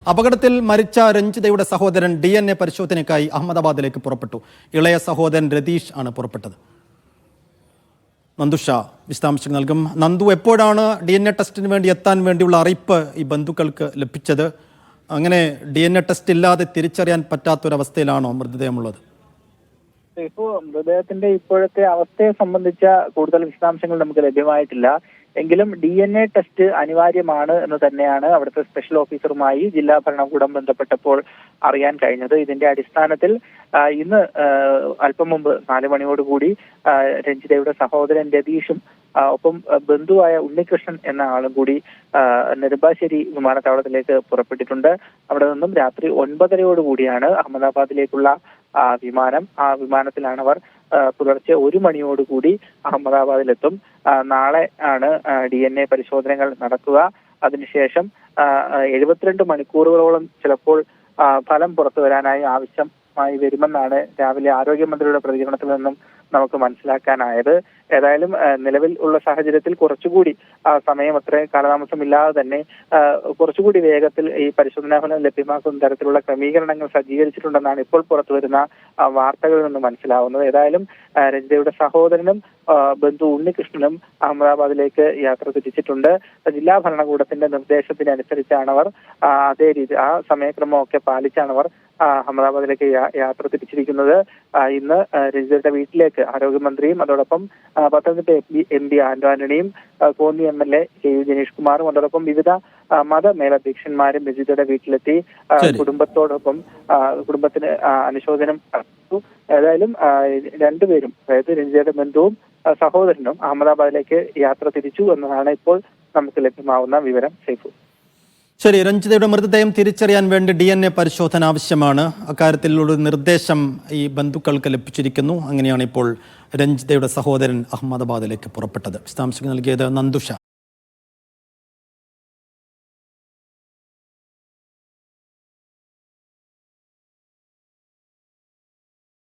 അപകടത്തിൽ മരിച്ച രഞ്ജിതയുടെ സഹോദരൻ DNA പരിശോധനയ്ക്കായി അഹമ്മദാബാദിലേക്ക് പുറപ്പെട്ടു. ഇളയ സഹോദരൻ രതീഷ് ആണ് പുറപ്പെട്ടത്. നന്ദുഷ വിശദാംശങ്ങൾ നൽകും. നന്ദു, എപ്പോഴാണ് DNA ടെസ്റ്റിന് വേണ്ടി എത്താൻ വേണ്ടിയുള്ള അറിയിപ്പ് ഈ ബന്ധുക്കൾക്ക് ലഭിച്ചത്? അങ്ങനെ DNA ടെസ്റ്റ് ഇല്ലാതെ തിരിച്ചറിയാൻ പറ്റാത്തൊരവസ്ഥയിലാണോ മൃതദേഹമുള്ളത്? ഇപ്പോൾ മൃതദേഹത്തിന്റെ ഇപ്പോഴത്തെ അവസ്ഥയെ സംബന്ധിച്ച കൂടുതൽ വിശദാംശങ്ങൾ നമുക്ക് ലഭ്യമായിട്ടില്ല. എങ്കിലും DNA ടെസ്റ്റ് അനിവാര്യമാണ് എന്ന് തന്നെയാണ് അവിടുത്തെ സ്പെഷ്യൽ ഓഫീസറുമായി ജില്ലാ ഭരണകൂടം ബന്ധപ്പെട്ടപ്പോൾ അറിയാൻ കഴിഞ്ഞത്. ഇതിന്റെ അടിസ്ഥാനത്തിൽ ഇന്ന് അല്പം മുമ്പ് 4 മണിയോടുകൂടി രഞ്ജിതയുടെ സഹോദരൻ രതീഷും ഒപ്പം ബന്ധുവായ ഉണ്ണികൃഷ്ണൻ എന്ന ആളും കൂടി നെടുമ്പാശ്ശേരി വിമാനത്താവളത്തിലേക്ക് പുറപ്പെട്ടിട്ടുണ്ട്. അവിടെ നിന്നും രാത്രി 9:30 അഹമ്മദാബാദിലേക്കുള്ള വിമാനം. ആ വിമാനത്തിലാണ് അവർ പുലർച്ചെ 1 മണിയോടുകൂടി അഹമ്മദാബാദിലെത്തും. നാളെ ആണ് DNA പരിശോധനകൾ നടക്കുക. അതിനുശേഷം 72 മണിക്കൂറുകളോളം ചിലപ്പോൾ ഫലം പുറത്തു വരാനായി ആവശ്യമായി വരുമെന്നാണ് രാവിലെ ആരോഗ്യമന്ത്രിയുടെ പ്രതികരണത്തിൽ നിന്നും നമുക്ക് മനസ്സിലാക്കാനായത്. ഏതായാലും നിലവിൽ ഉള്ള സാഹചര്യത്തിൽ കുറച്ചുകൂടി സമയം അത്ര കാലതാമസമില്ലാതെ തന്നെ കുറച്ചുകൂടി വേഗത്തിൽ ഈ പരിശോധനാ ഫലം ലഭ്യമാക്കുന്ന തരത്തിലുള്ള ക്രമീകരണങ്ങൾ സജ്ജീകരിച്ചിട്ടുണ്ടെന്നാണ് ഇപ്പോൾ പുറത്തു വരുന്ന വാർത്തകളിൽ നിന്ന് മനസ്സിലാവുന്നത്. ഏതായാലും രഞ്ജിതയുടെ സഹോദരനും ബന്ധു ഉണ്ണികൃഷ്ണനും അഹമ്മദാബാദിലേക്ക് യാത്ര തിരിച്ചിട്ടുണ്ട്. ജില്ലാ ഭരണകൂടത്തിന്റെ നിർദ്ദേശത്തിനനുസരിച്ചാണ് അവർ അതേ രീതി ആ സമയക്രമമൊക്കെ പാലിച്ചാണ് അവർ അഹമ്മദാബാദിലേക്ക് യാത്ര തിരിച്ചിരിക്കുന്നത്. ഇന്ന് രഞ്ജിതയുടെ വീട്ടിലേക്ക് ആരോഗ്യമന്ത്രിയും അതോടൊപ്പം Pathanamthitta MP Anto ആന്റണിയും Konni MLA KU Janeesh കുമാറും അതോടൊപ്പം വിവിധ മത മേലധ്യക്ഷന്മാരും രഞ്ജിതയുടെ വീട്ടിലെത്തി കുടുംബത്തോടൊപ്പം കുടുംബത്തിന് അനുശോചനം നടത്തുന്നു. ഏതായാലും രണ്ടുപേരും, അതായത് രഞ്ജിതയുടെ ബന്ധുവും സഹോദരനും അഹമ്മദാബാദിലേക്ക് യാത്ര തിരിച്ചു എന്നതാണ് ഇപ്പോൾ നമുക്ക് ലഭ്യമാവുന്ന വിവരം. സൈഫു, ശരി. രഞ്ജിതയുടെ മൃതദേഹം തിരിച്ചറിയാൻ വേണ്ടി DNA പരിശോധന ആവശ്യമാണ്. അക്കാര്യത്തിലുള്ള നിർദ്ദേശം ഈ ബന്ധുക്കൾക്ക് ലഭിച്ചിരിക്കുന്നു. അങ്ങനെയാണ് ഇപ്പോൾ രഞ്ജിതയുടെ സഹോദരൻ അഹമ്മദാബാദിലേക്ക് പുറപ്പെട്ടത്. വിശദാംശങ്ങൾ നൽകിയത് നന്ദുഷ.